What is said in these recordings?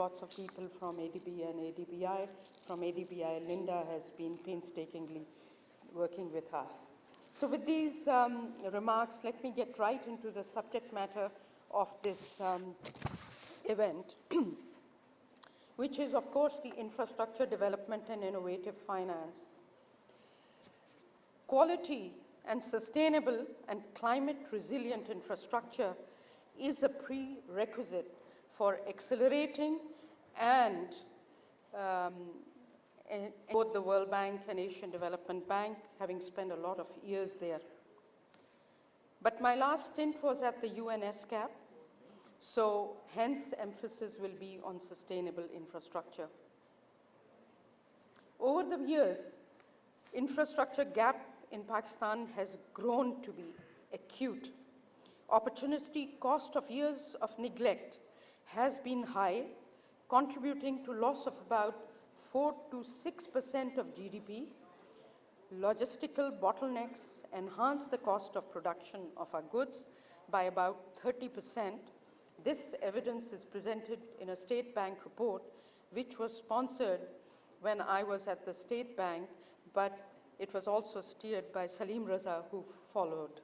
lots of people from ADB and ADBI. From ADBI, Linda has been painstakingly working with us. So with these remarks, let me get right into the subject matter of this event, which is, of course, the infrastructure development and innovative finance. Quality and sustainable and climate resilient infrastructure is a prerequisite for accelerating and both the World Bank and Asian Development Bank, having spent a lot of years there. But my last stint was at the UNESCAP, so hence emphasis will be on sustainable infrastructure. Over the years, infrastructure gap in Pakistan has grown to be acute. Opportunity cost of years of neglect has been high, contributing to loss of about 4 to 6% of GDP. Logistical bottlenecks enhance the cost of production of our goods by about 30%. This evidence is presented in a State Bank report, which was sponsored when I was at the State Bank, but it was also steered by Salim Raza, who followed.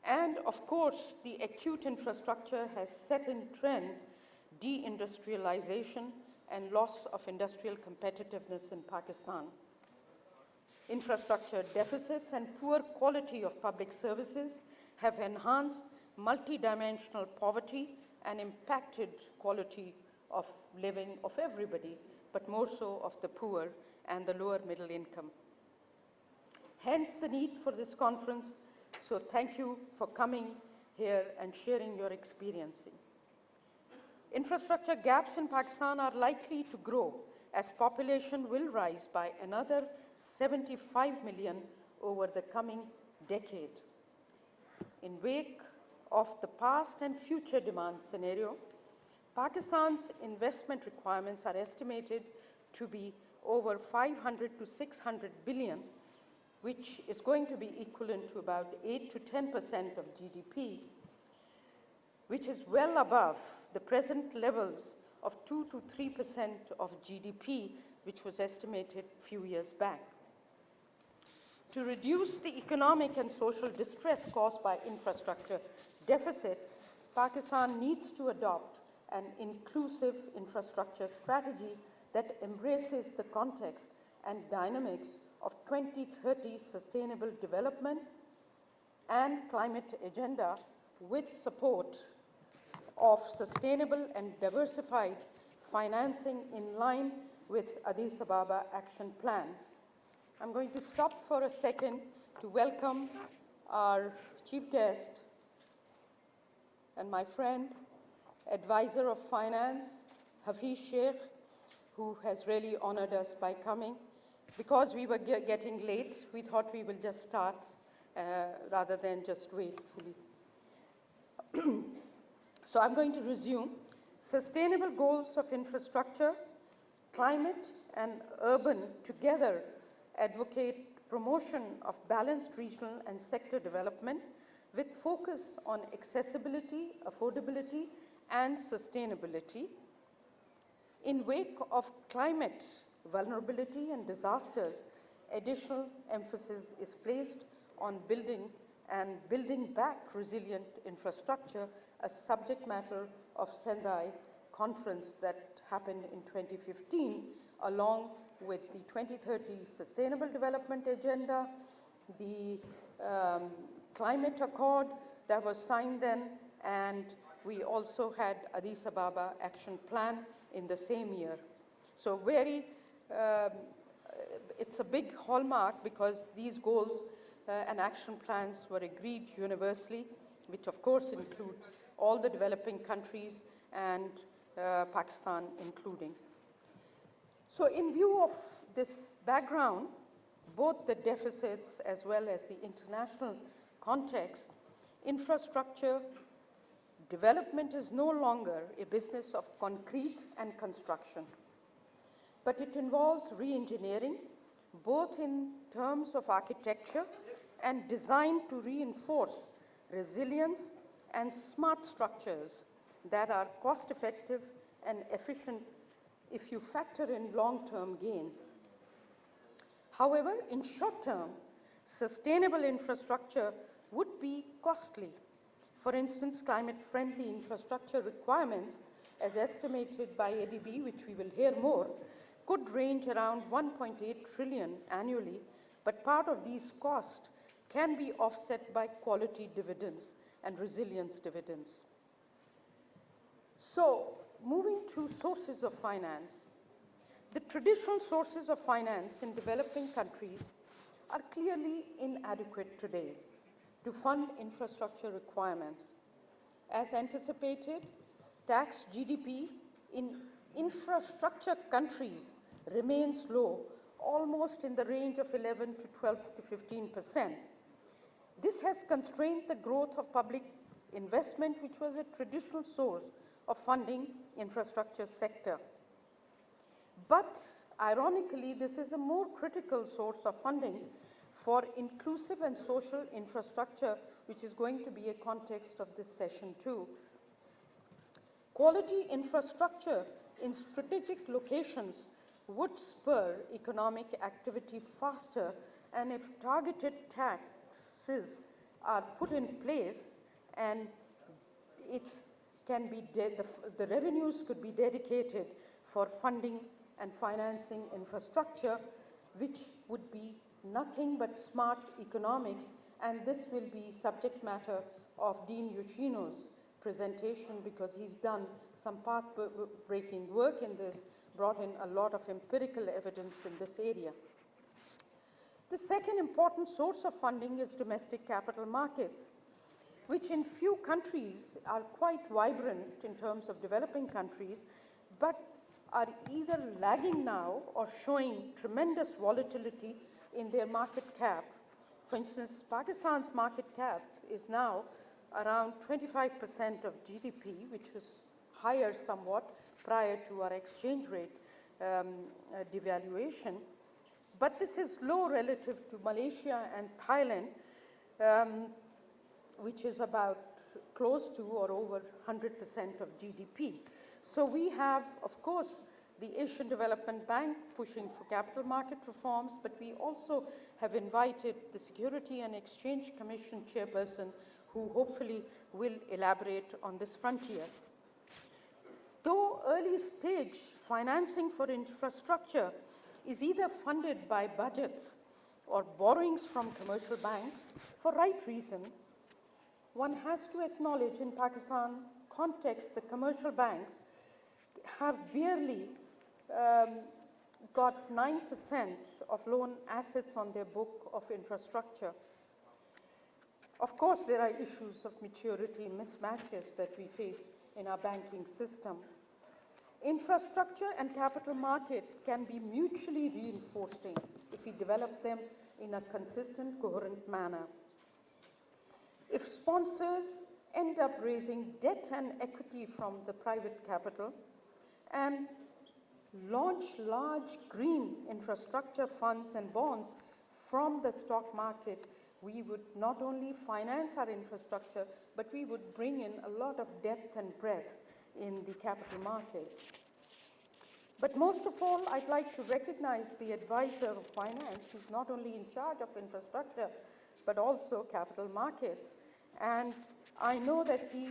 And of course, the acute infrastructure has set in trend deindustrialization and loss of industrial competitiveness in Pakistan. Infrastructure deficits and poor quality of public services have enhanced multidimensional poverty and impacted quality of living of everybody, but more so of the poor and the lower middle income. Hence the need for this conference. So thank you for coming here and sharing your experience. Infrastructure gaps in Pakistan are likely to grow as population will rise by another 75 million over the coming decade. In wake of the past and future demand scenario, Pakistan's investment requirements are estimated to be over 500 to 600 billion, which is going to be equivalent to about 8 to 10% of GDP, which is well above the present levels of 2 to 3% of GDP, which was estimated a few years back. To reduce the economic and social distress caused by infrastructure deficit, Pakistan needs to adopt an inclusive infrastructure strategy that embraces the context and dynamics of 2030 sustainable development and climate agenda with support of sustainable and diversified financing in line with Addis Ababa Action Plan. I'm going to stop for a second to welcome our chief guest and my friend, advisor of finance, Hafeez Shaikh, who has really honored us by coming. Because we were getting late, we thought we will just start rather than just wait fully. So I'm going to resume. Sustainable goals of infrastructure, climate, and urban together advocate promotion of balanced regional and sector development with focus on accessibility, affordability, and sustainability. In wake of climate vulnerability and disasters, additional emphasis is placed on building back resilient infrastructure, a subject matter of Sendai conference that happened in 2015, along with the 2030 Sustainable Development Agenda, the Climate Accord that was signed then, and we also had Addis Ababa Action Plan in the same year. So it's a big hallmark because these goals and action plans were agreed universally, which of course includes all the developing countries and Pakistan including. So in view of this background, both the deficits as well as the international context, infrastructure development is no longer a business of concrete and construction, but it involves re-engineering, both in terms of architecture and design to reinforce resilience and smart structures that are cost-effective and efficient if you factor in long-term gains. However, in short term, sustainable infrastructure would be costly. For instance, climate-friendly infrastructure requirements, as estimated by ADB, which we will hear more, could range around 1.8 trillion annually, but part of these costs can be offset by quality dividends and resilience dividends. So, moving to sources of finance. The traditional sources of finance in developing countries are clearly inadequate today to fund infrastructure requirements. As anticipated, tax GDP in infrastructure countries remains low, almost in the range of 11 to 12 to 15%. This has constrained the growth of public investment, which was a traditional source of funding infrastructure sector. But ironically, this is a more critical source of funding for inclusive and social infrastructure, which is going to be a context of this session too. Quality infrastructure in strategic locations would spur economic activity faster, and if targeted taxes are put in place and the revenues could be dedicated for funding and financing infrastructure, which would be nothing but smart economics, and this will be subject matter of Dean Yuchino's presentation, because he's done some path-breaking work in this, brought in a lot of empirical evidence in this area. The second important source of funding is domestic capital markets, which in few countries are quite vibrant in terms of developing countries, but are either lagging now or showing tremendous volatility in their market cap. For instance, Pakistan's market cap is now around 25% of GDP, which was higher somewhat prior to our exchange rate devaluation. But this is low relative to Malaysia and Thailand, which is about close to or over 100% of GDP. So we have, of course, the Asian Development Bank pushing for capital market reforms, but we also have invited the Security and Exchange Commission chairperson, who hopefully will elaborate on this frontier. Though early stage financing for infrastructure is either funded by budgets or borrowings from commercial banks, for right reason, one has to acknowledge in Pakistan context the commercial banks have barely got 9% of loan assets on their book of infrastructure. Of course, there are issues of maturity mismatches that we face in our banking system. Infrastructure and capital market can be mutually reinforcing if we develop them in a consistent, coherent manner. If sponsors end up raising debt and equity from the private capital and launch large green infrastructure funds and bonds from the stock market, we would not only finance our infrastructure, but we would bring in a lot of depth and breadth in the capital markets. But most of all, I'd like to recognize the advisor of finance, who's not only in charge of infrastructure, but also capital markets. And I know that he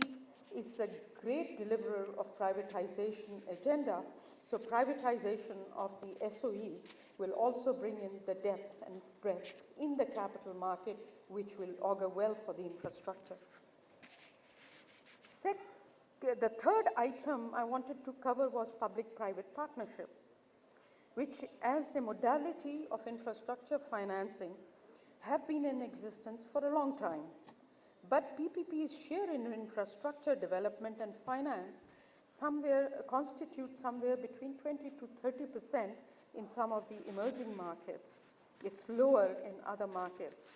is a great deliverer of privatization agenda. So privatization of the SOEs will also bring in the depth and breadth in the capital market, which will augur well for the infrastructure. The third item I wanted to cover was public-private partnership, which as a modality of infrastructure financing have been in existence for a long time. But PPP's share in infrastructure development and finance constitute somewhere between 20 to 30% in some of the emerging markets. It's lower in other markets.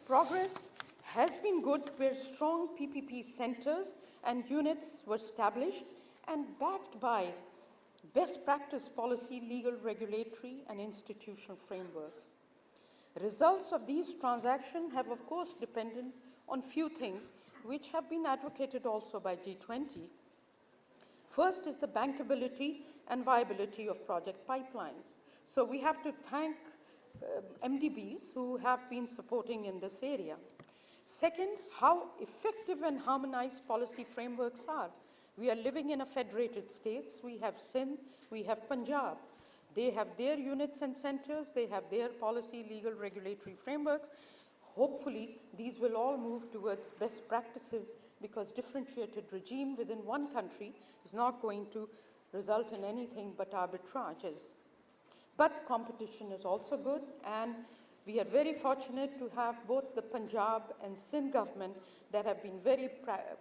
Progress has been good where strong PPP centers and units were established and backed by best practice policy, legal, regulatory, and institutional frameworks. Results of these transactions have, of course, depended on few things, which have been advocated also by G20. First is the bankability and viability of project pipelines. So we have to thank MDBs who have been supporting in this area. Second, how effective and harmonized policy frameworks are. We are living in a federated states. We have Sindh, we have Punjab. They have their units and centers, they have their policy, legal, regulatory frameworks. Hopefully, these will all move towards best practices because differentiated regime within one country is not going to result in anything but arbitrages. But competition is also good, and we are very fortunate to have both the Punjab and Sindh government that have been very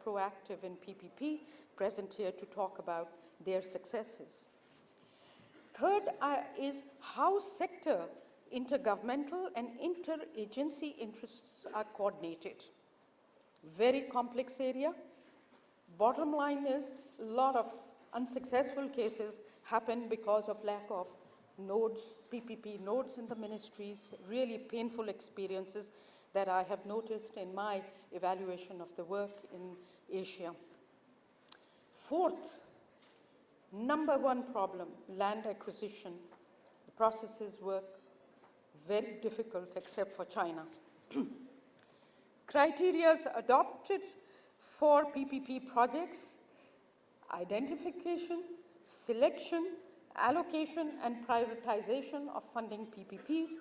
proactive in PPP present here to talk about their successes. Third is how sector, intergovernmental and interagency interests are coordinated. Very complex area. Bottom line is a lot of unsuccessful cases happen because of lack of nodes, PPP nodes in the ministries, really painful experiences that I have noticed in my evaluation of the work in Asia. Fourth, number one problem, land acquisition. The processes work very difficult except for China. Criteria adopted for PPP projects: identification, selection, allocation and prioritization of funding PPPs,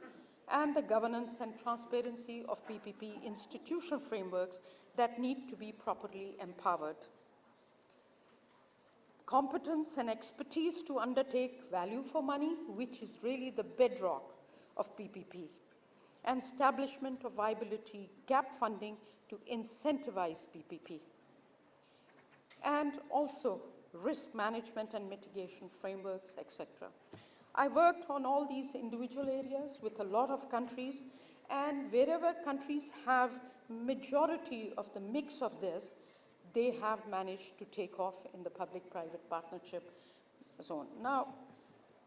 and the governance and transparency of PPP institutional frameworks that need to be properly empowered. Competence and expertise to undertake value for money, which is really the bedrock of PPP, and establishment of viability gap funding to incentivize PPP, and also risk management and mitigation frameworks, etc. I worked on all these individual areas with a lot of countries, and wherever countries have majority of the mix of this, they have managed to take off in the public-private partnership zone. Now,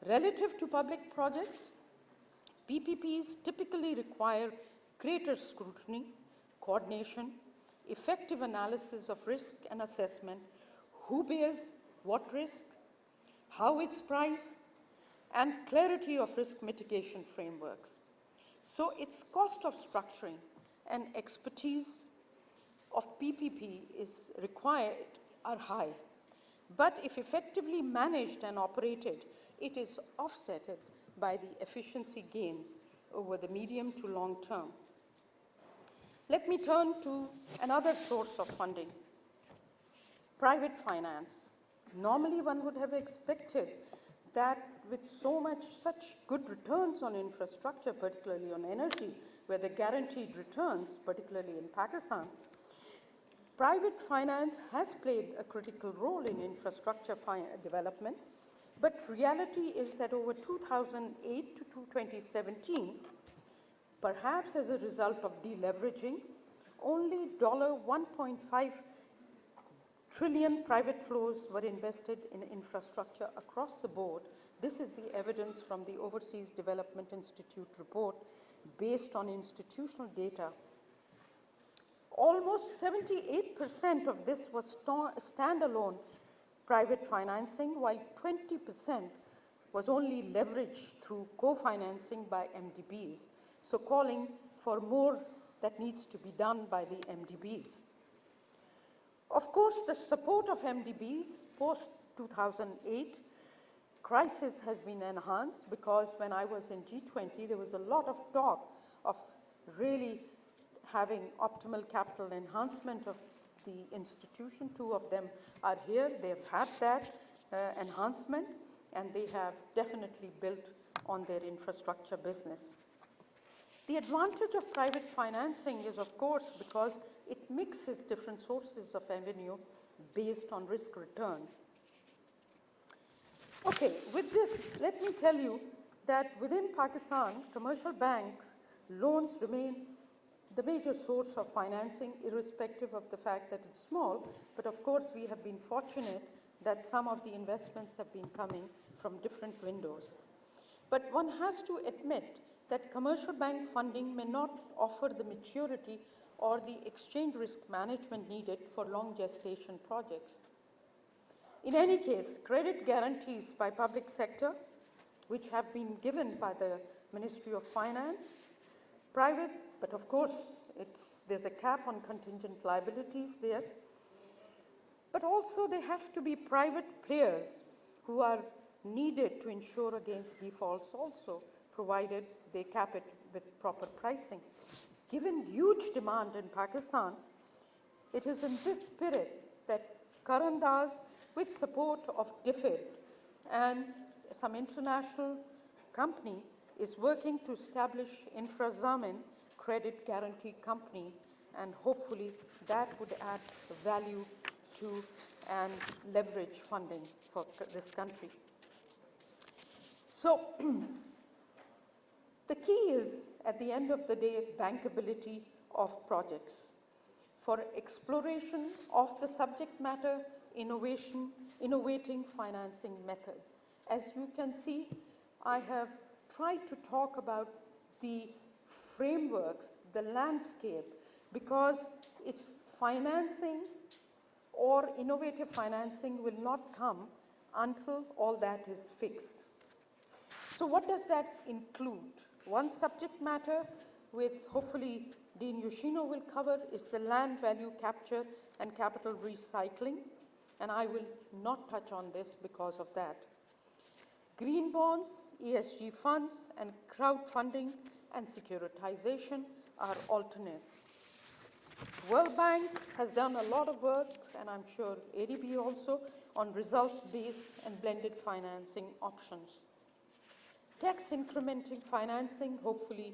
relative to public projects, PPPs typically require greater scrutiny, coordination, effective analysis of risk and assessment, who bears what risk, how it's priced, and clarity of risk mitigation frameworks. So its cost of structuring and expertise of PPP is required are high. But if effectively managed and operated, it is offsetted by the efficiency gains over the medium to long term. Let me turn to another source of funding, private finance. Normally one would have expected that with such good returns on infrastructure, particularly on energy, where the guaranteed returns, particularly in Pakistan, private finance has played a critical role in infrastructure development, but reality is that over 2008 to 2017, perhaps as a result of deleveraging, only $1.5 trillion private flows were invested in infrastructure across the board. This is the evidence from the Overseas Development Institute report based on institutional data. Almost 78% of this was standalone private financing, while 20% was only leveraged through co-financing by MDBs, so calling for more that needs to be done by the MDBs. Of course, the support of MDBs post-2008 crisis has been enhanced because when I was in G20, there was a lot of talk of really having optimal capital enhancement of the institution. Two of them are here. They've had that enhancement, and they have definitely built on their infrastructure business. The advantage of private financing is, of course, because it mixes different sources of revenue based on risk return. Okay, with this, let me tell you that within Pakistan, commercial banks, loans remain the major source of financing, irrespective of the fact that it's small. But of course, we have been fortunate that some of the investments have been coming from different windows. But one has to admit that commercial bank funding may not offer the maturity or the exchange risk management needed for long gestation projects. In any case, credit guarantees by public sector, which have been given by the Ministry of Finance, private, but of course, there's a cap on contingent liabilities there, but also they have to be private players who are needed to insure against defaults also, provided they cap it with proper pricing. Given huge demand in Pakistan, it is in this spirit that Karandas, with support of DFID and some international company, is working to establish Infrazamin Credit Guarantee Company, and hopefully that would add value to and leverage funding for this country. So the key is, at the end of the day, bankability of projects. For exploration of the subject matter, innovating financing methods. As you can see, I have tried to talk about the frameworks, the landscape, because it's financing or innovative financing will not come until all that is fixed. So what does that include? One subject matter, which hopefully Dean Yoshino will cover, is the land value capture and capital recycling, and I will not touch on this because of that. Green bonds, ESG funds, and crowdfunding and securitization are alternates. World Bank has done a lot of work, and I'm sure ADB also, on results-based and blended financing options. Tax incrementing financing, hopefully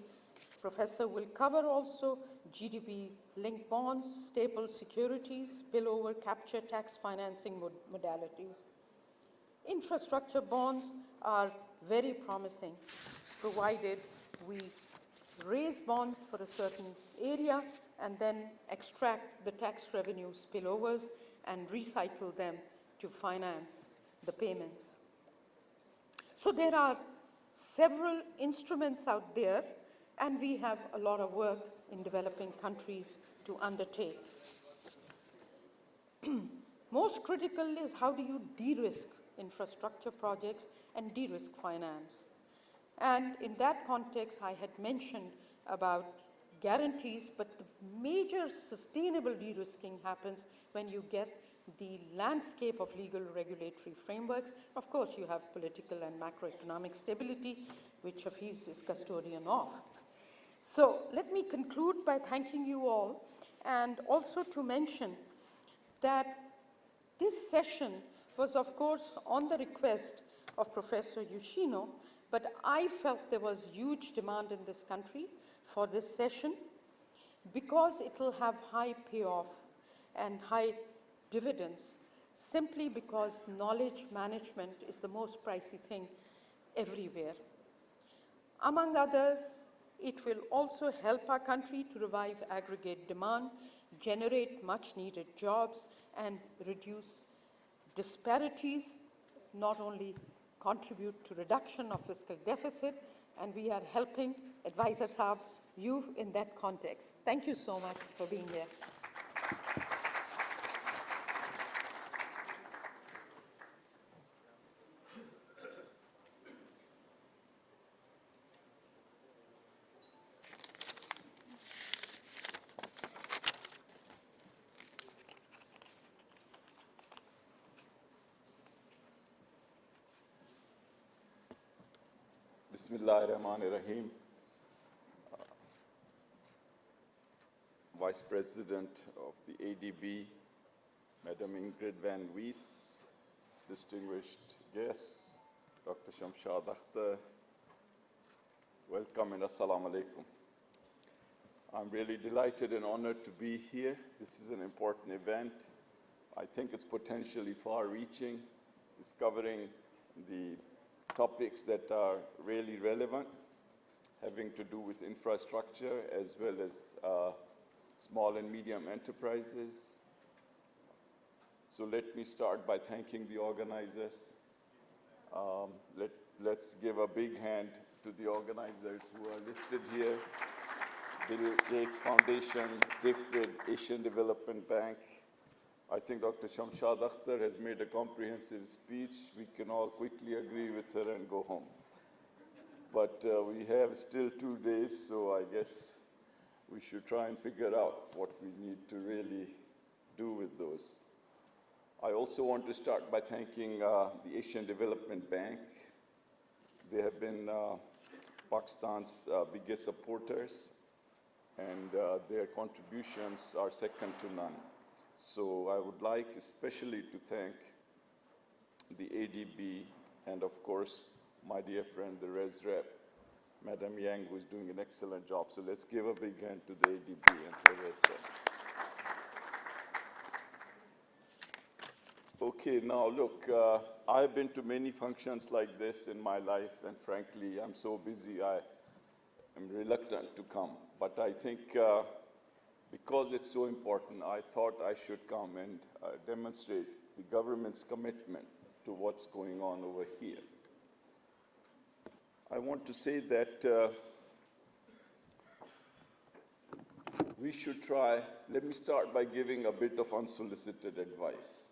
Professor will cover also, GDP-linked bonds, staple securities, spillover capture tax financing modalities. Infrastructure bonds are very promising, provided we raise bonds for a certain area and then extract the tax revenue spillovers and recycle them to finance the payments. So there are several instruments out there, and we have a lot of work in developing countries to undertake. Most critical is, how do you de-risk infrastructure projects and de-risk finance? And in that context, I had mentioned about guarantees, but the major sustainable de-risking happens when you get the landscape of legal regulatory frameworks. Of course, you have political and macroeconomic stability, which Hafeez is custodian of. So let me conclude by thanking you all, and also to mention that this session was, of course, on the request of Professor Yoshino, but I felt there was huge demand in this country for this session because it will have high payoff and high dividends, simply because knowledge management is the most pricey thing everywhere. Among others, it will also help our country to revive aggregate demand, generate much needed jobs, and reduce disparities, not only contribute to reduction of fiscal deficit, and we are helping Advisor Saab, you in that context. Thank you so much for being here. Bismillahirrahmanirrahim. Vice President of the ADB, Madam Ingrid Van Wees, distinguished guests, Dr. Shamshad Akhtar, welcome and assalamu alaikum. I'm really delighted and honored to be here. This is an important event. I think it's potentially far-reaching. It's covering the topics that are really relevant, having to do with infrastructure as well as small and medium enterprises. So let me start by thanking the organizers. Let's give a big hand to the organizers who are listed here: Bill Gates Foundation, DFID, Asian Development Bank, I think Dr. Shamshad Akhtar has made a comprehensive speech. We can all quickly agree with her and go home. But we have still 2 days, so I guess we should try and figure out what we need to really do with those. I also want to start by thanking the Asian Development Bank. They have been Pakistan's biggest supporters, and their contributions are second to none. So I would like especially to thank the ADB and, of course, my dear friend, the Res Rep, Madam Yang, who is doing an excellent job. So let's give a big hand to the ADB and the Res Rep. Okay, now look, I've been to many functions like this in my life, and frankly, I'm so busy, I am reluctant to come. But I think because it's so important, I thought I should come and demonstrate the government's commitment to what's going on over here. I want to say that we should try, let me start by giving a bit of unsolicited advice.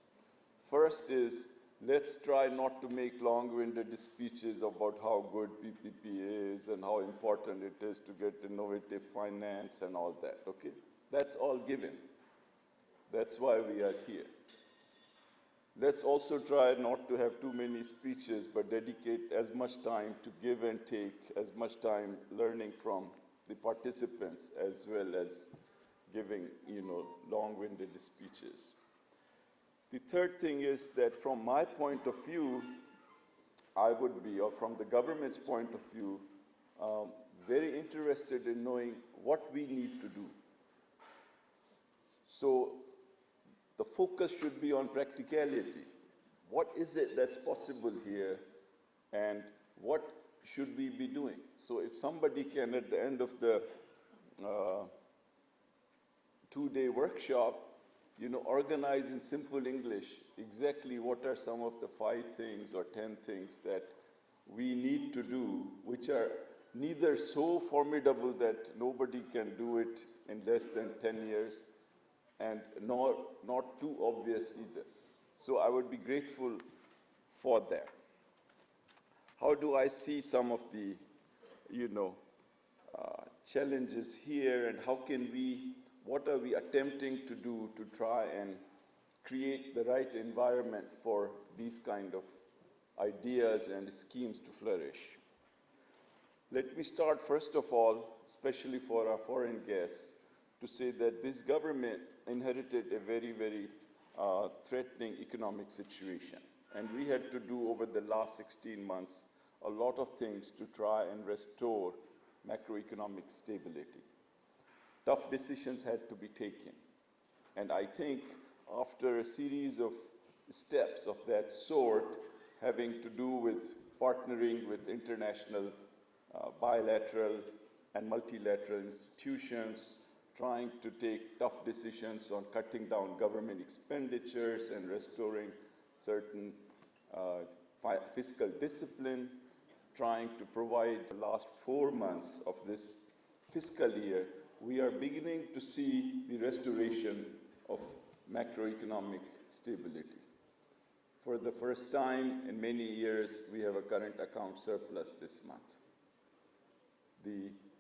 First is, let's try not to make long-winded speeches about how good PPP is and how important it is to get innovative finance and all that, okay? That's all given. That's why we are here. Let's also try not to have too many speeches, but dedicate as much time to give and take, as much time learning from the participants, as well as giving, long-winded speeches. The third thing is that from my point of view, I would be, or from the government's point of view, very interested in knowing what we need to do. So the focus should be on practicality. What is it that's possible here, and what should we be doing? So if somebody can, at the end of the 2-day workshop, organize in simple English exactly what are some of the 5 things or 10 things that we need to do, which are neither so formidable that nobody can do it in less than 10 years, and not too obvious either. So I would be grateful for that. How do I see some of the, challenges here, and what are we attempting to do to try and create the right environment for these kind of ideas and schemes to flourish? Let me start, first of all, especially for our foreign guests, to say that this government inherited a very, very threatening economic situation. And we had to do, over the last 16 months, a lot of things to try and restore macroeconomic stability. Tough decisions had to be taken. And I think after a series of steps of that sort, having to do with partnering with international bilateral and multilateral institutions, trying to take tough decisions on cutting down government expenditures and restoring certain fiscal discipline, trying to provide the last 4 months of this fiscal year, we are beginning to see the restoration of macroeconomic stability. For the first time in many years, we have a current account surplus this month.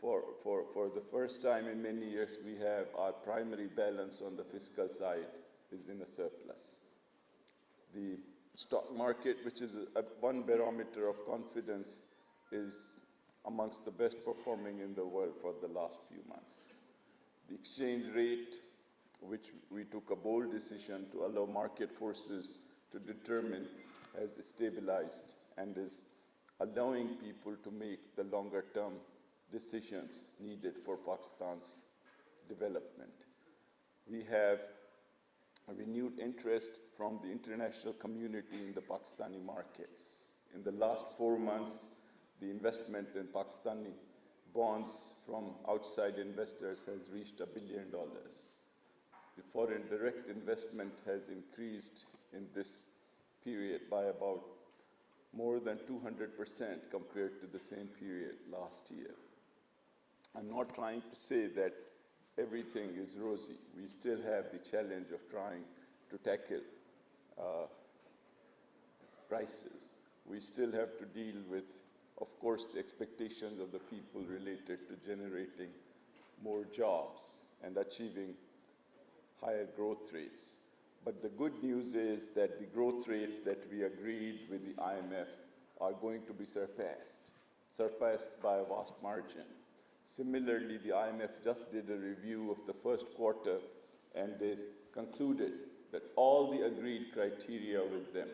For the first time in many years, we have our primary balance on the fiscal side is in a surplus. The stock market, which is one barometer of confidence, is amongst the best performing in the world for the last few months. The exchange rate, which we took a bold decision to allow market forces to determine, has stabilized and is allowing people to make the longer-term decisions needed for Pakistan's development. We have a renewed interest from the international community in the Pakistani markets. In the last 4 months, the investment in Pakistani bonds from outside investors has reached $1 billion. The foreign direct investment has increased in this period by about more than 200% compared to the same period last year. I'm not trying to say that everything is rosy. We still have the challenge of trying to tackle prices. We still have to deal with, of course, the expectations of the people related to generating more jobs and achieving higher growth rates. But the good news is that the growth rates that we agreed with the IMF are going to be surpassed by a vast margin. Similarly, the IMF just did a review of the first quarter, and they concluded that all the agreed criteria with them,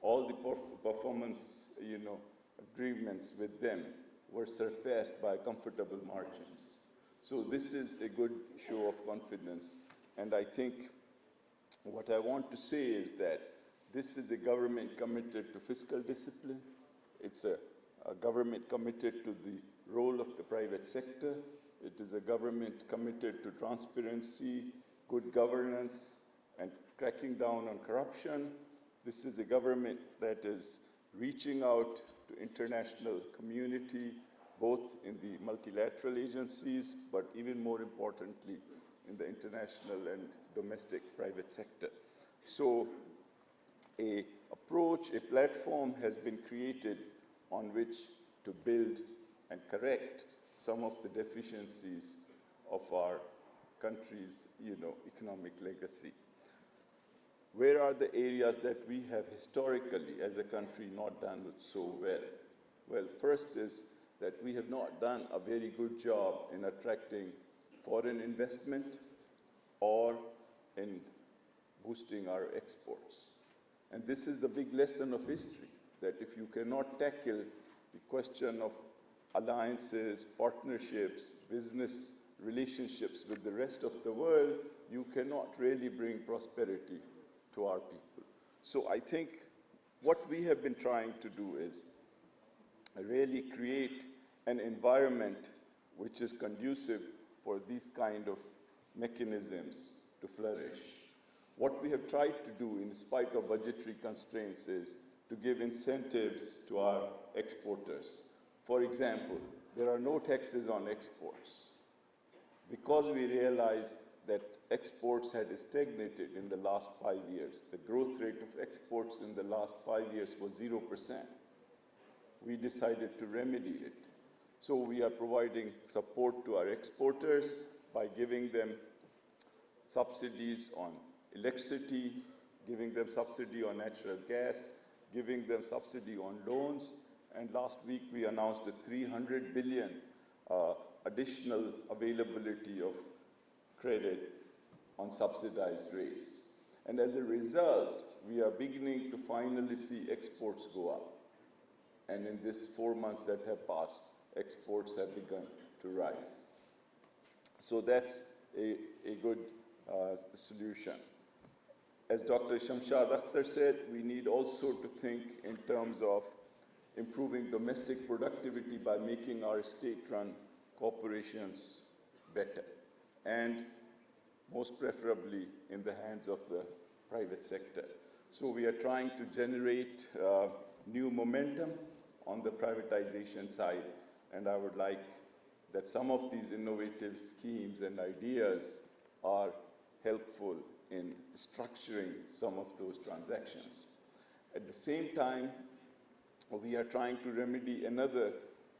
all the performance agreements with them were surpassed by comfortable margins. So this is a good show of confidence. And I think what I want to say is that this is a government committed to fiscal discipline. It's a government committed to the role of the private sector. It is a government committed to transparency, good governance, and cracking down on corruption. This is a government that is reaching out to international community, both in the multilateral agencies, but even more importantly, in the international and domestic private sector. So a approach, a platform has been created on which to build and correct some of the deficiencies of our country's economic legacy. Where are the areas that we have historically, as a country, not done so well? Well, first is that we have not done a very good job in attracting foreign investment or in boosting our exports. And this is the big lesson of history, that if you cannot tackle the question of alliances, partnerships, business relationships with the rest of the world, you cannot really bring prosperity to our people. So I think what we have been trying to do is really create an environment which is conducive for these kind of mechanisms to flourish. What we have tried to do, in spite of budgetary constraints, is to give incentives to our exporters. For example, there are no taxes on exports. Because we realized that exports had stagnated in the last 5 years, the growth rate of exports in the last 5 years was 0%. We decided to remedy it. So we are providing support to our exporters by giving them subsidies on electricity, giving them subsidy on natural gas, giving them subsidy on loans. And last week we announced a 300 billion additional availability of credit on subsidized rates. And as a result, we are beginning to finally see exports go up. And in these 4 months that have passed, exports have begun to rise. So that's a good solution. As Dr. Shamshad Akhtar said, we need also to think in terms of improving domestic productivity by making our state-run corporations better, and most preferably in the hands of the private sector. So we are trying to generate new momentum on the privatization side, and I would like that some of these innovative schemes and ideas are helpful in structuring some of those transactions. At the same time, we are trying to remedy another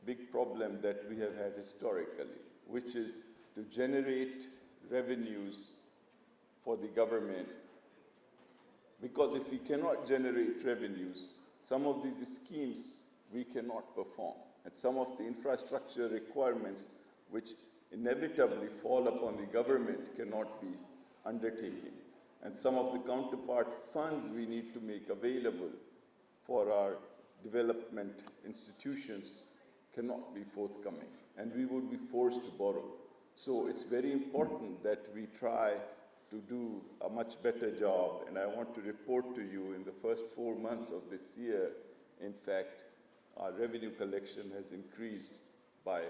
big problem that we have had historically, which is to generate revenues for the government. Because if we cannot generate revenues, some of these schemes we cannot perform. And some of the infrastructure requirements which inevitably fall upon the government cannot be undertaken. And some of the counterpart funds we need to make available for our development institutions cannot be forthcoming, and we would be forced to borrow. So it's very important that we try to do a much better job, and I want to report to you in the first 4 months of this year, in fact, our revenue collection has increased by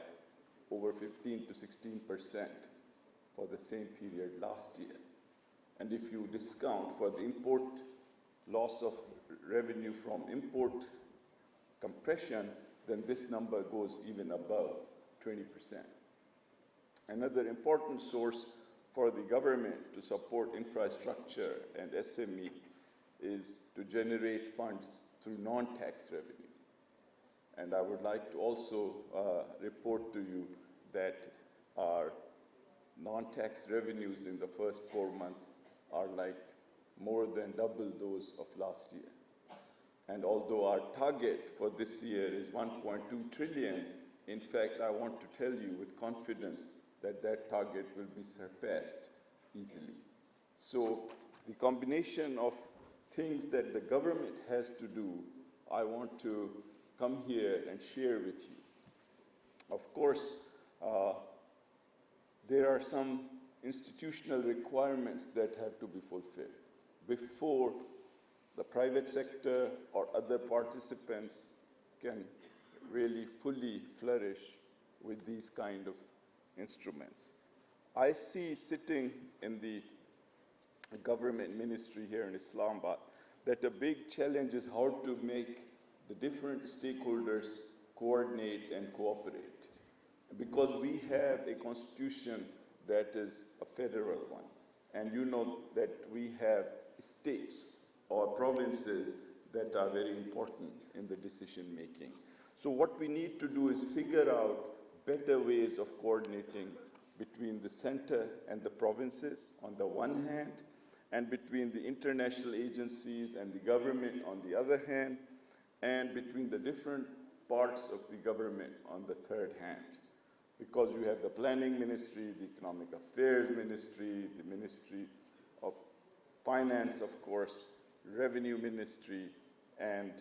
over 15 to 16% for the same period last year. And if you discount for the loss of revenue from import compression, then this number goes even above 20%. Another important source for the government to support infrastructure and SME is to generate funds through non-tax revenue. And I would like to also report to you that our non-tax revenues in the first 4 months are like more than double those of last year. And although our target for this year is 1.2 trillion, in fact, I want to tell you with confidence that that target will be surpassed easily. So the combination of things that the government has to do, I want to come here and share with you. Of course, there are some institutional requirements that have to be fulfilled before the private sector or other participants can really fully flourish with these kind of instruments. I see sitting in the government ministry here in Islamabad that a big challenge is how to make the different stakeholders coordinate and cooperate. Because we have a constitution that is a federal one, and you know that we have states or provinces that are very important in the decision making. So what we need to do is figure out better ways of coordinating between the center and the provinces on the one hand, and between the international agencies and the government on the other hand, and between the different parts of the government on the third hand. Because you have the planning ministry, the economic affairs ministry, the ministry of finance, of course, revenue ministry, and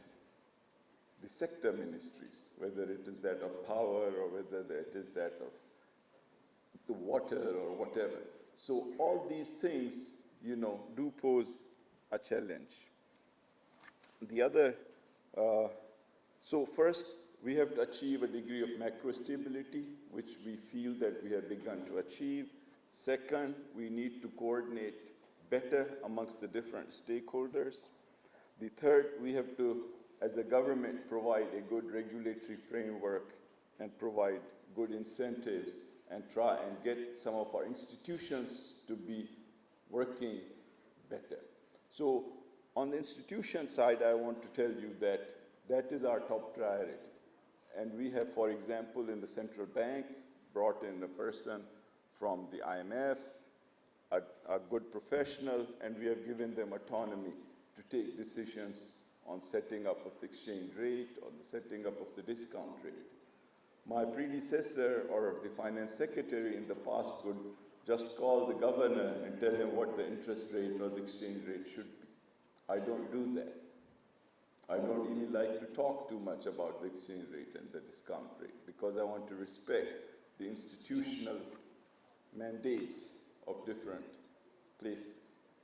the sector ministries, whether it is that of power or whether it is that of the water or whatever. So all these things, you know, do pose a challenge. The other, so first, we have to achieve a degree of macro stability, which we feel that we have begun to achieve. Second, we need to coordinate better amongst the different stakeholders. The third, we have to, as a government, provide a good regulatory framework and provide good incentives and try and get some of our institutions to be working better. So on the institution side, I want to tell you that that is our top priority. And we have, for example, in the central bank, brought in a person from the IMF, a good professional, and we have given them autonomy to take decisions on setting up of the exchange rate, or the setting up of the discount rate. My predecessor or the finance secretary in the past would just call the governor and tell him what the interest rate or the exchange rate should be. I don't do that. I don't even like to talk too much about the exchange rate and the discount rate because I want to respect the institutional mandates of different places.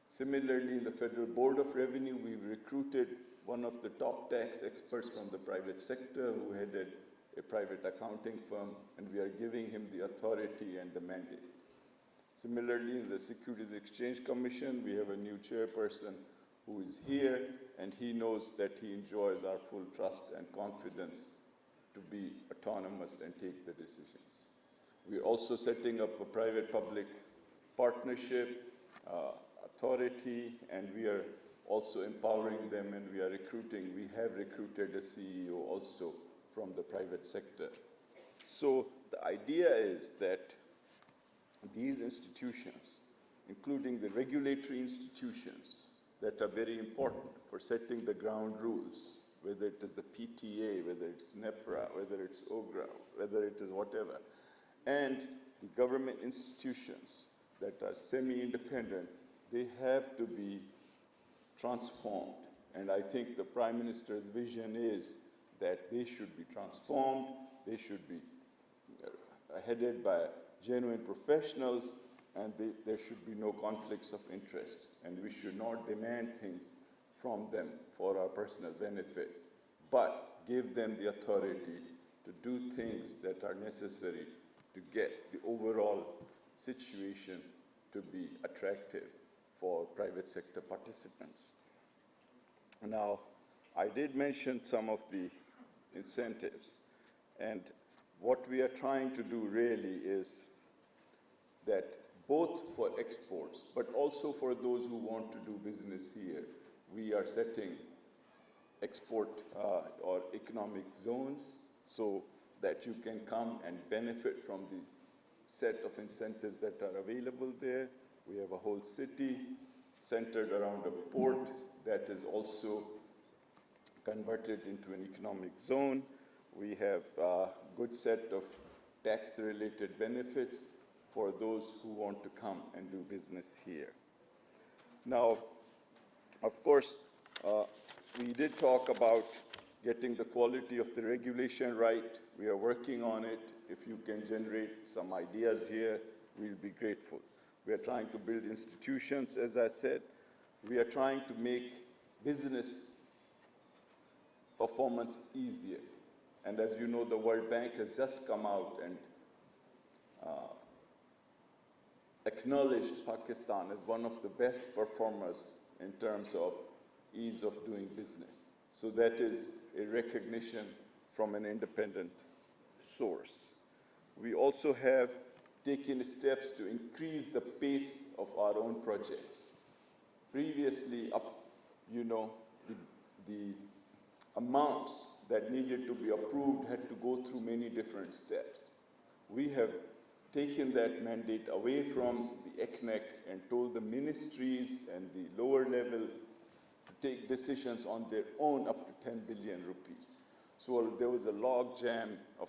Similarly, in the Federal Board of Revenue, we've recruited one of the top tax experts from the private sector who headed a private accounting firm, and we are giving him the authority and the mandate. Similarly, in the Securities Exchange Commission, we have a new chairperson who is here, and he knows that he enjoys our full trust and confidence to be autonomous and take the decisions. We're also setting up a private-public partnership authority, and we are also empowering them, and we are recruiting. We have recruited a CEO also from the private sector. So the idea is that these institutions, including the regulatory institutions that are very important for setting the ground rules, whether it is the PTA, whether it's NEPRA, whether it's OGRA, whether it is whatever, and the government institutions that are semi-independent, they have to be transformed. And I think the Prime Minister's vision is that they should be transformed, they should be headed by genuine professionals, and there should be no conflicts of interest. And we should not demand things from them for our personal benefit, but give them the authority to do things that are necessary to get the overall situation to be attractive for private sector participants. Now, I did mention some of the incentives, and what we are trying to do really is that both for exports, but also for those who want to do business here. We are setting export or economic zones so that you can come and benefit from the set of incentives that are available there. We have a whole city centered around a port that is also converted into an economic zone. We have a good set of tax-related benefits for those who want to come and do business here. Now, of course, we did talk about getting the quality of the regulation right. We are working on it. If you can generate some ideas here, we'll be grateful. We are trying to build institutions, as I said. We are trying to make business performance easier. And as you know, the World Bank has just come out and acknowledged Pakistan as one of the best performers in terms of ease of doing business. So that is a recognition from an independent source. We also have taken steps to increase the pace of our own projects. Previously, the amounts that needed to be approved had to go through many different steps. We have taken that mandate away from the ECNEC and told the ministries and the lower level to take decisions on their own up to 10 billion rupees. So there was a log jam of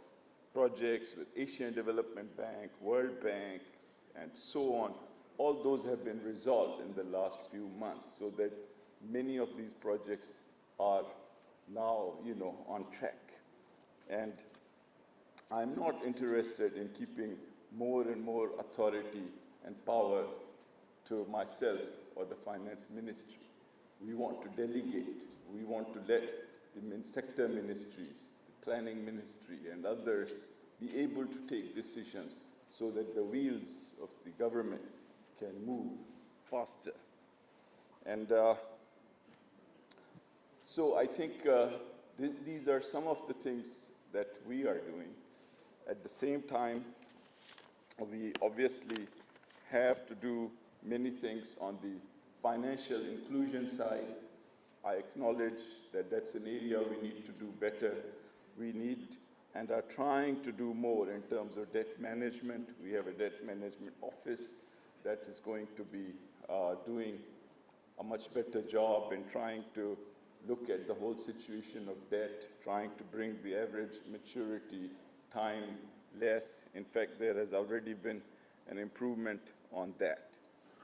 projects with Asian Development Bank, World Bank, and so on. All those have been resolved in the last few months so that many of these projects are now, on track. And I'm not interested in keeping more and more authority and power to myself or the finance ministry. We want to delegate. We want to let the sector ministries, the planning ministry, and others be able to take decisions so that the wheels of the government can move faster. And so I think these are some of the things that we are doing. At the same time, we obviously have to do many things on the financial inclusion side. I acknowledge that that's an area we need to do better. We need and are trying to do more in terms of debt management. We have a debt management office that is going to be doing a much better job in trying to look at the whole situation of debt, trying to bring the average maturity time less. In fact, there has already been an improvement on that.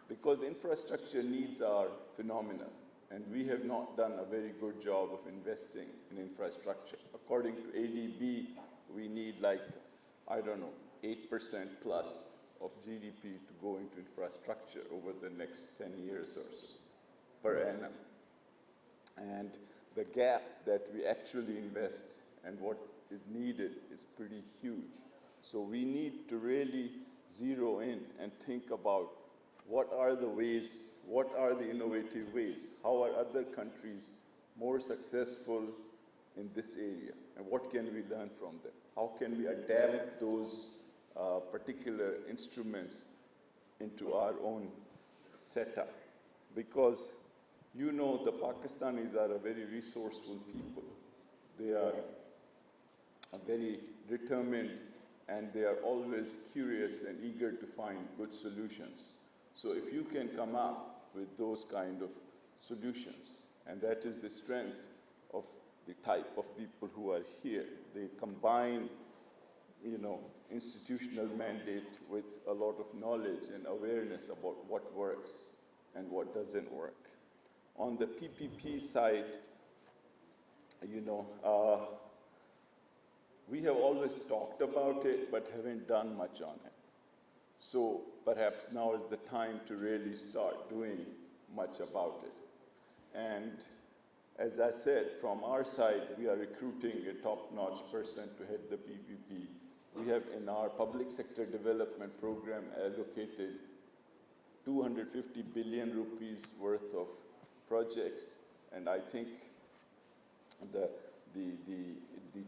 Because the infrastructure needs are phenomenal, and we have not done a very good job of investing in infrastructure. According to ADB, we need 8% plus of GDP to go into infrastructure over the next 10 years or so, per annum. And the gap that we actually invest and what is needed is pretty huge. So we need to really zero in and think about what are the ways, what are the innovative ways, how are other countries more successful in this area, and what can we learn from them? How can we adapt those particular instruments into our own setup? Because the Pakistanis are a very resourceful people. They are very determined, and they are always curious and eager to find good solutions. So if you can come up with those kind of solutions, and that is the strength of the type of people who are here. They combine, institutional mandate with a lot of knowledge and awareness about what works and what doesn't work. On the PPP side, we have always talked about it, but haven't done much on it. So perhaps now is the time to really start doing much about it. And as I said, from our side, we are recruiting a top-notch person to head the PPP. We have in our public sector development program allocated 250 billion rupees worth of projects. And I think the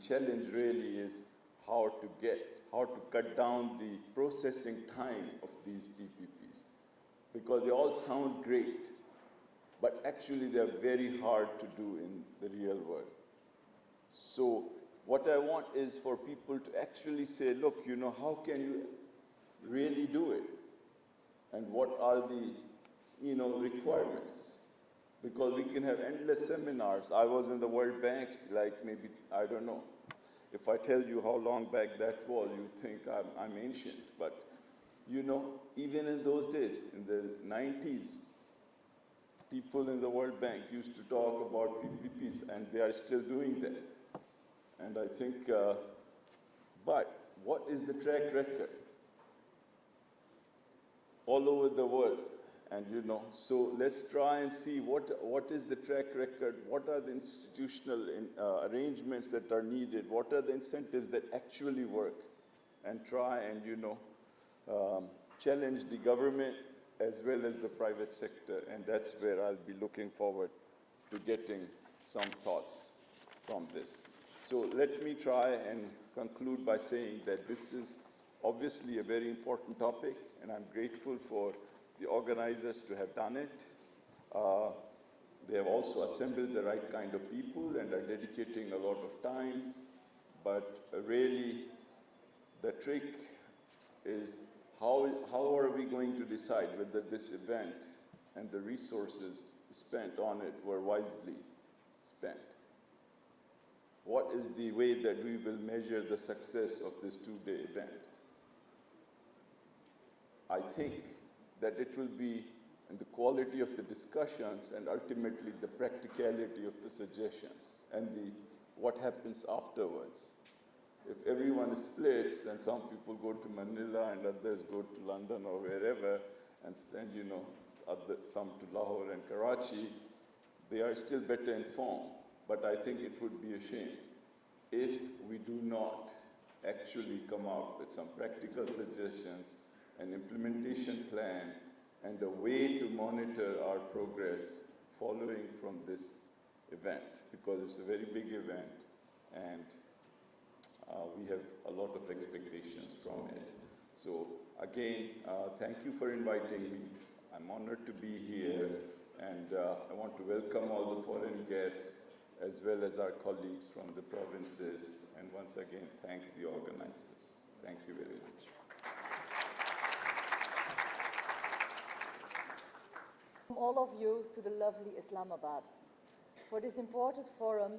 challenge really is how to cut down the processing time of these PPPs. because they all sound great, but actually they're very hard to do in the real world. So what I want is for people to actually say, look, you know, how can you really do it? And what are the, you know, requirements? Because we can have endless seminars. I was in the World Bank, like maybe, I don't know. If I tell you how long back that was, you think I'm ancient. But, you know, even in those days, in the 90s, people in the World Bank used to talk about PPPs, and they are still doing that. And I think, but what is the track record? All over the world. And you know, so let's try and see what is the track record, what are the institutional arrangements that are needed, what are the incentives that actually work, and try and, you know, challenge the government as well as the private sector, and that's where I'll be looking forward to getting some thoughts from this. So let me try and conclude by saying that this is obviously a very important topic, and I'm grateful for the organizers to have done it. They have also assembled the right kind of people and are dedicating a lot of time, but really the trick is how are we going to decide whether this event and the resources spent on it were wisely spent? What is the way that we will measure the success of this two-day event? I think that it will be in the quality of the discussions and ultimately the practicality of the suggestions and what happens afterwards. If everyone splits and some people go to Manila and others go to London or wherever, and then, you know, some to Lahore and Karachi, they are still better informed. But I think it would be a shame if we do not actually come out with some practical suggestions, an implementation plan, and a way to monitor our progress following from this event, because it's a very big event, and we have a lot of expectations from it. So again, thank you for inviting me. I'm honored to be here, and I want to welcome all the foreign guests, as well as our colleagues from the provinces, and once again, thank the organizers. Thank you very much. All of you to the lovely Islamabad for this important forum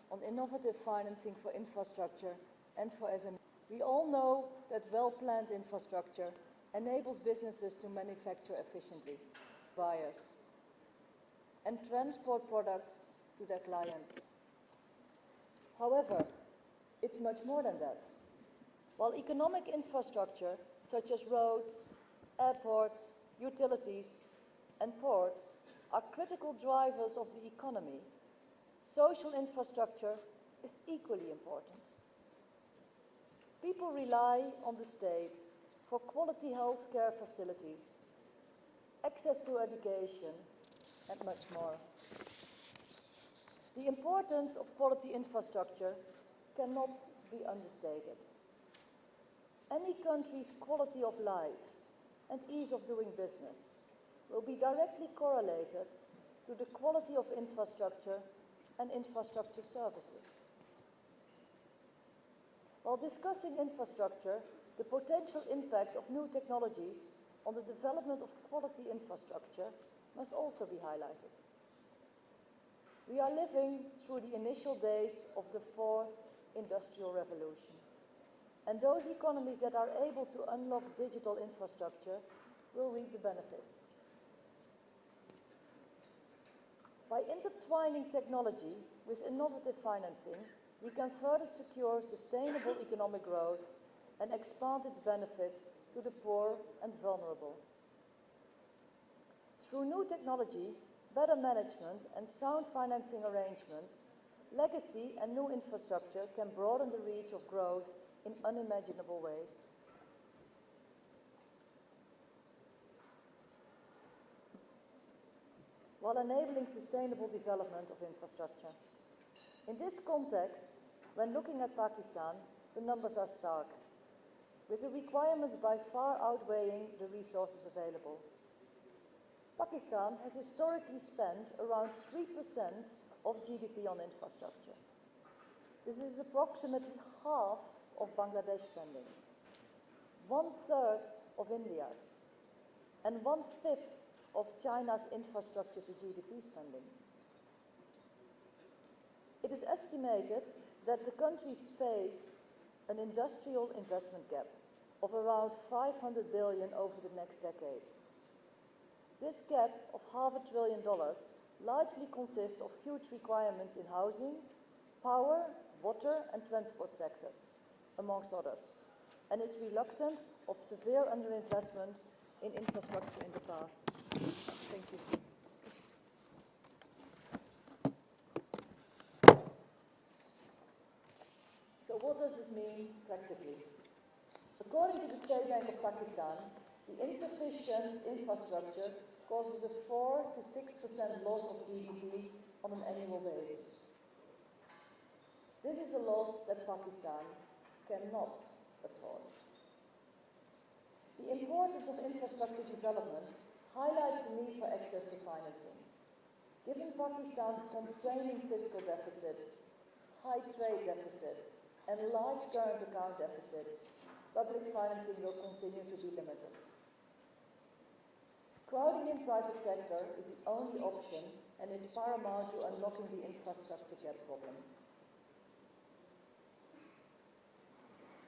on innovative financing for infrastructure and for SMEs. We all know that well-planned infrastructure enables businesses to manufacture efficiently, buyers, and transport products to their clients. However, it's much more than that. While economic infrastructure such as roads, airports, utilities, and ports are critical drivers of the economy, social infrastructure is equally important. People rely on the state for quality healthcare facilities, access to education, and much more. The importance of quality infrastructure cannot be understated. Any country's quality of life and ease of doing business will be directly correlated to the quality of infrastructure and infrastructure services. While discussing infrastructure, the potential impact of new technologies on the development of quality infrastructure must also be highlighted. We are living through the initial days of the fourth industrial revolution, and those economies that are able to unlock digital infrastructure will reap the benefits. By intertwining technology with innovative financing, we can further secure sustainable economic growth and expand its benefits to the poor and vulnerable. Through new technology, better management and sound financing arrangements, legacy and new infrastructure can broaden the reach of growth in unimaginable ways. While enabling sustainable development of infrastructure. In this context, when looking at Pakistan, the numbers are stark, with the requirements by far outweighing the resources available. Pakistan has historically spent around 3% of GDP on infrastructure. This is approximately half of Bangladesh spending, 1/3 of India's, and 1/5 of China's infrastructure to GDP spending. It is estimated that the countries face an industrial investment gap of around 500 billion over the next decade. This gap of $500 billion largely consists of huge requirements in housing, power, water and transport sectors, amongst others, and is reluctant of severe underinvestment in infrastructure in the past. Thank you. So what does this mean practically? According to the State Bank of Pakistan, the insufficient infrastructure causes a 4 to 6% loss of GDP on an annual basis. This is a loss that Pakistan cannot afford. The importance of infrastructure development highlights the need for access to financing. Given Pakistan's constraining fiscal deficit, high trade deficit, and large current account deficit, public financing will continue to be limited. Crowding in private sector is the only option and is paramount to unlocking the infrastructure gap problem.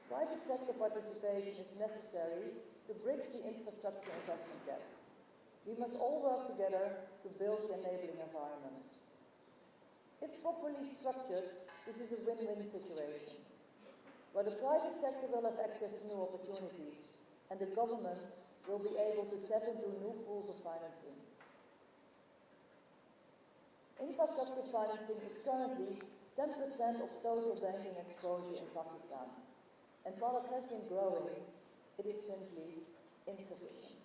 Private sector participation is necessary to bridge the infrastructure investment gap. We must all work together to build the enabling environment. If properly structured, this is a win-win situation, where the private sector will have access to new opportunities and the governments will be able to tap into new pools of financing. Infrastructure financing is currently 10% of total banking exposure in Pakistan, and while it has been growing, it is simply insufficient.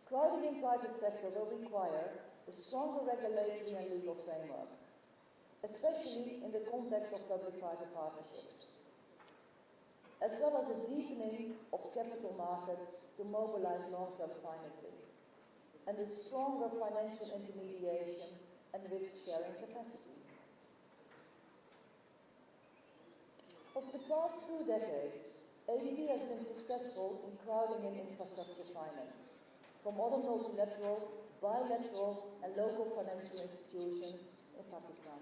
Crowding in private sector will require a stronger regulatory and legal framework, especially in the context of public-private partnerships, as well as a deepening of capital markets to mobilize long-term financing, and a stronger financial intermediation and risk-sharing capacity. Over the past 2 decades, ADB has been successful in crowding in infrastructure finance from other multilateral, bilateral and local financial institutions in Pakistan.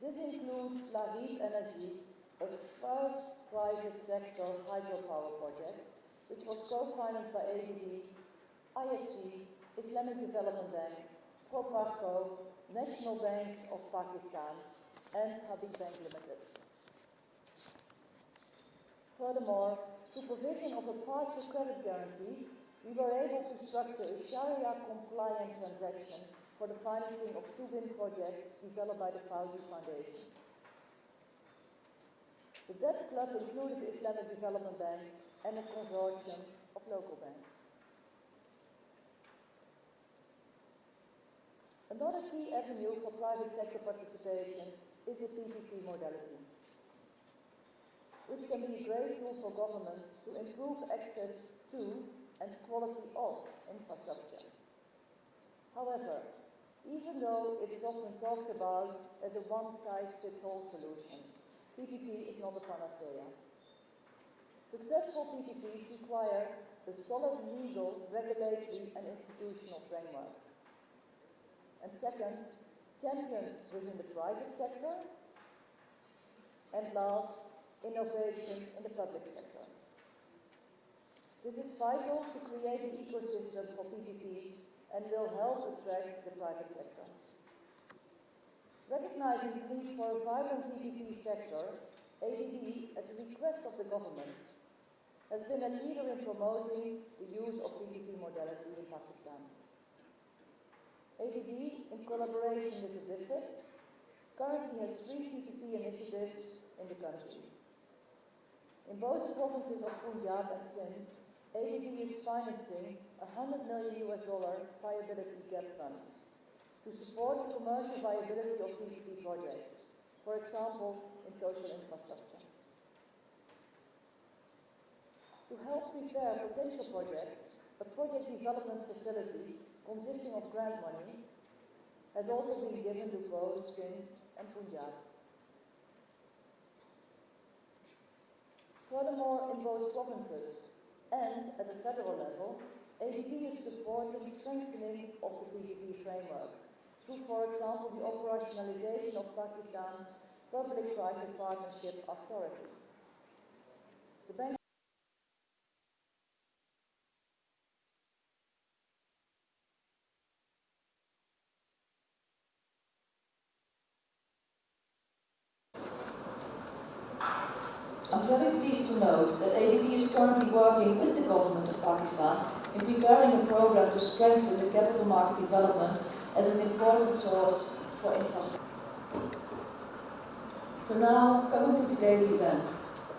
This includes Larif Energy, a first private sector hydropower project, which was co-financed by ADB, IFC, Islamic Development Bank, Proparco, National Bank of Pakistan, and Habib Bank Limited. Furthermore, through provision of a partial credit guarantee, we were able to structure a Sharia-compliant transaction for the financing of 2 wind projects developed by the Fawzi Foundation. The debt club included the Islamic Development Bank and a consortium of local banks. Another key avenue for private sector participation is the PPP modality, which can be a great tool for governments to improve access to and quality of infrastructure. However, even though it is often talked about as a one-size-fits-all solution, PPP is not a panacea. Successful PPPs require a solid legal, regulatory and institutional framework. And second, champions within the private sector, and last, innovation in the public sector. This is vital to create an ecosystem for PPPs and will help attract the private sector. Recognizing the need for a vibrant PPP sector, ADB, at the request of the government, has been a leader in promoting the use of PPP modality in Pakistan. ADB, in collaboration with the ISLAMABAD, currently has 3 PPP initiatives in the country. In both the provinces of Punjab and Sindh, ADB is financing a $100 million viability gap fund to support the commercial viability of PPP projects, for example, in social infrastructure. To To help prepare potential projects, a project development facility consisting of grant money has also been given to both Sindh and Punjab. Furthermore, in both provinces and at the federal level, ADB is supporting strengthening of the PPP framework through, for example, the operationalization of Pakistan's Public-Private Partnership Authority. The bank I'm very pleased to note that ADB is currently working with the government of Pakistan in preparing a program to strengthen the capital market development as an important source for infrastructure. So now, coming to today's event,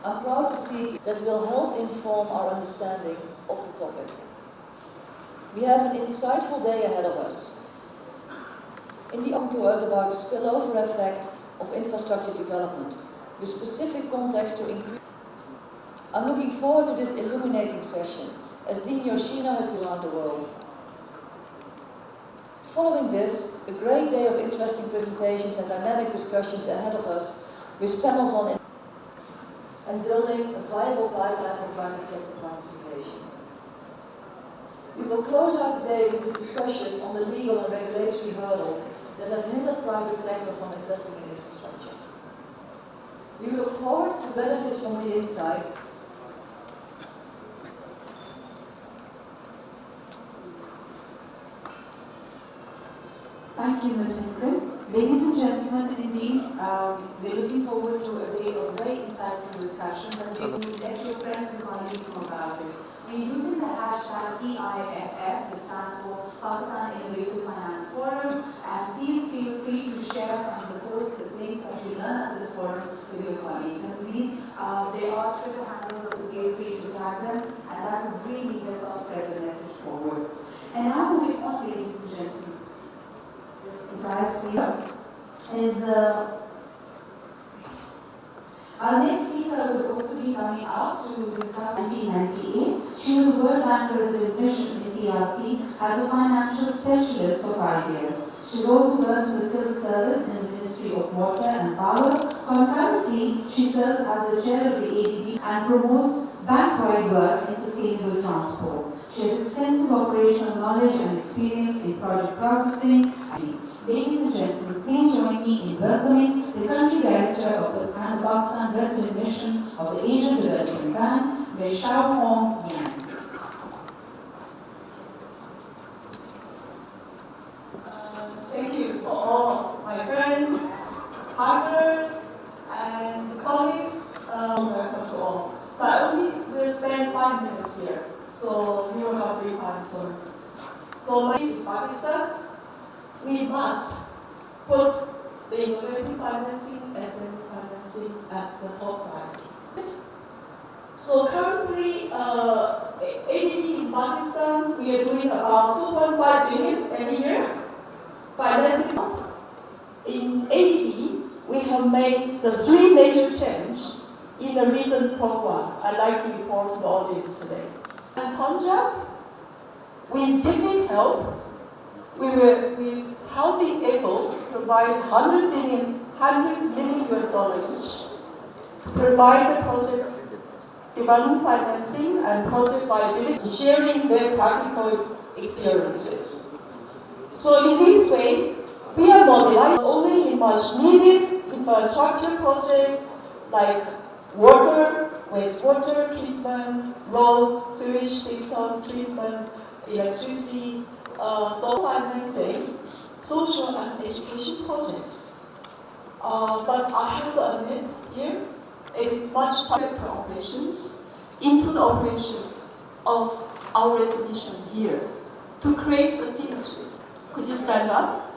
I'm proud to see that will help inform our understanding of the topic. We have an insightful day ahead of us. In the to us about the spillover effect of infrastructure development, with specific context to increase. I'm looking forward to this illuminating session, as Dean Yoshino has been around the world. Following this, a great day of interesting presentations and dynamic discussions ahead of us, with panels on and building a viable pipeline for private sector participation. We will close out today with a discussion on the legal and regulatory hurdles that have hindered private sector from investing in infrastructure. We look forward to benefit from the insight Thank you, Ms. Ingrid. Ladies and gentlemen, indeed, we're looking forward to a day of very insightful discussions, and we will let your friends and colleagues know about it. We're using the hashtag PIFF, which stands for Pakistan Innovative Finance Forum, and please feel free to share some of the quotes, the things that you learn at this forum with your colleagues. And indeed, there are Twitter handles, so feel free to tag them, and that would really help us spread the message forward. And now moving on, ladies and gentlemen. This entire speaker is our next speaker will also be coming out to discuss 1998. She was a World Bank Resident Mission in PRC as a financial specialist for 5 years. She's also worked in the civil service in the Ministry of Water and Power. Concurrently, she serves as the chair of the ADB and promotes bank-wide work in sustainable transport. She has extensive operational knowledge and experience in project processing. Ladies and gentlemen, please join me in welcoming the country director of the Pakistan Resident Mission of the Asian Development Bank, Ms. Shao Hong Yan. Thank you for all my friends, partners, and colleagues. Welcome to all. So I only will spend 5 minutes here, so you will have free time soon. So in Pakistan, we must put the innovative financing, SME financing as the top priority. So currently, ADB in Pakistan, we are doing about 2.5 billion every year financing. In ADB, we have made the 3 major changes in a recent program I'd like to report to the audience today. In Punjab, with different help, we have been able to provide 100 million US dollar each to provide the project development financing and project viability, sharing their practical experiences. So in this way, we are mobilized only in much needed infrastructure projects like water, wastewater treatment, roads, sewage system treatment, electricity, solar financing, social and education projects. But I have to admit here, it is much sector operations into the operations of our resolution here to create the synergies. Could you stand up?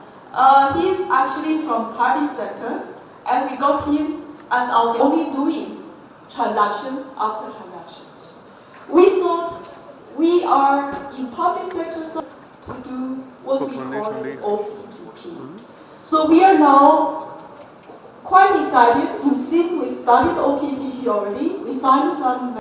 He is actually from private sector, and we got him as our only doing transactions after transactions. We thought we are in public sector to do what we call OPPP. So we are now quite excited. In sync, we started OPPP already. We signed some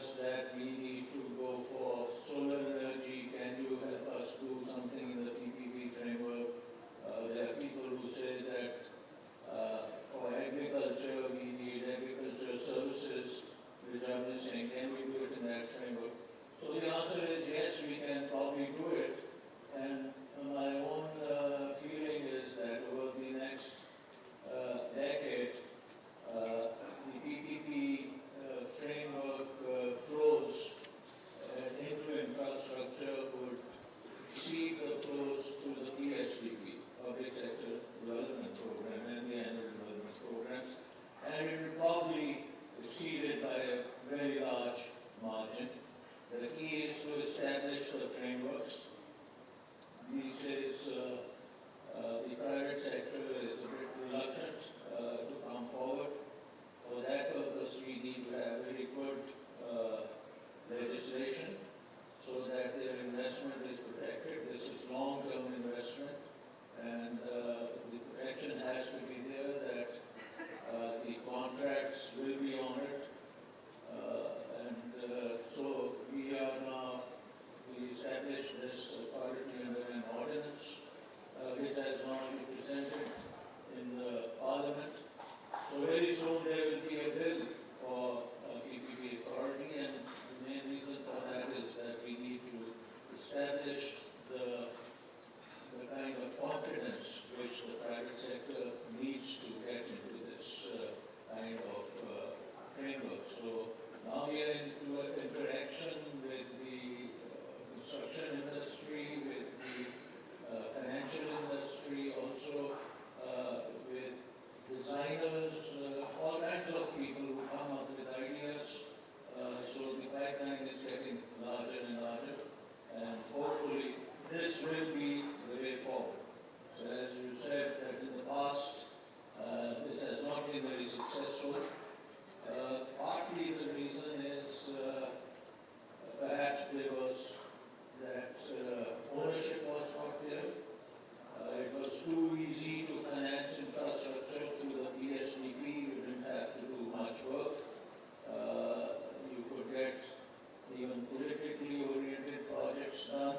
us that we need to go for solar energy. Can you help us do something in the PPP framework? There are people who say that for agriculture, we need agriculture services, which are missing. Can we do it in that framework? So the answer is yes, we can probably do it. And my own feeling is that over the next decade, the PPP framework flows into infrastructure would exceed the flows to the PSDP, Public Sector Development Program, and the Annual Development Programs, and it will probably exceed it by a very large margin. The key is to establish the frameworks. These days, the private sector is a bit reluctant to come forward. For that purpose, we need to have very good legislation so that their investment is protected. This is long-term investment, and the protection has to be there that the contracts will be honored. So we established this authority under an ordinance, which has now been presented in the Parliament. So very soon there will be a bill for PPP authority, and the main reason for that is that we need to establish the kind of confidence which the private sector needs to get into this kind of framework. So now we are into an interaction with the construction industry, with the financial industry, also with designers, all kinds of people who come up with ideas. So the pipeline is getting larger and larger, and hopefully this will be the way forward. So as you said, that in the past this has not been very successful. Partly the reason is perhaps there was that ownership was not there. It was too easy to finance infrastructure through the PSDP. You didn't have to do much work. You could get even politically oriented projects done.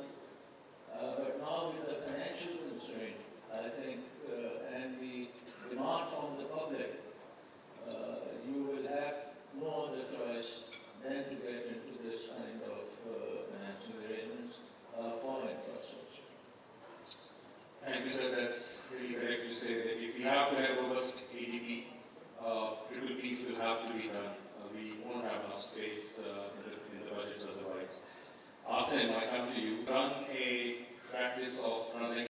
But now with the financial constraint, I think, and the demand from the public, you will have no other choice than to get into this kind of financing arrangements for infrastructure. Thank you, sir. That's really correct to say that if we have to have robust ADP, triple Ps will have to be done. We won't have enough space in the budgets otherwise. Afsam, I come to you. Run a practice of transaction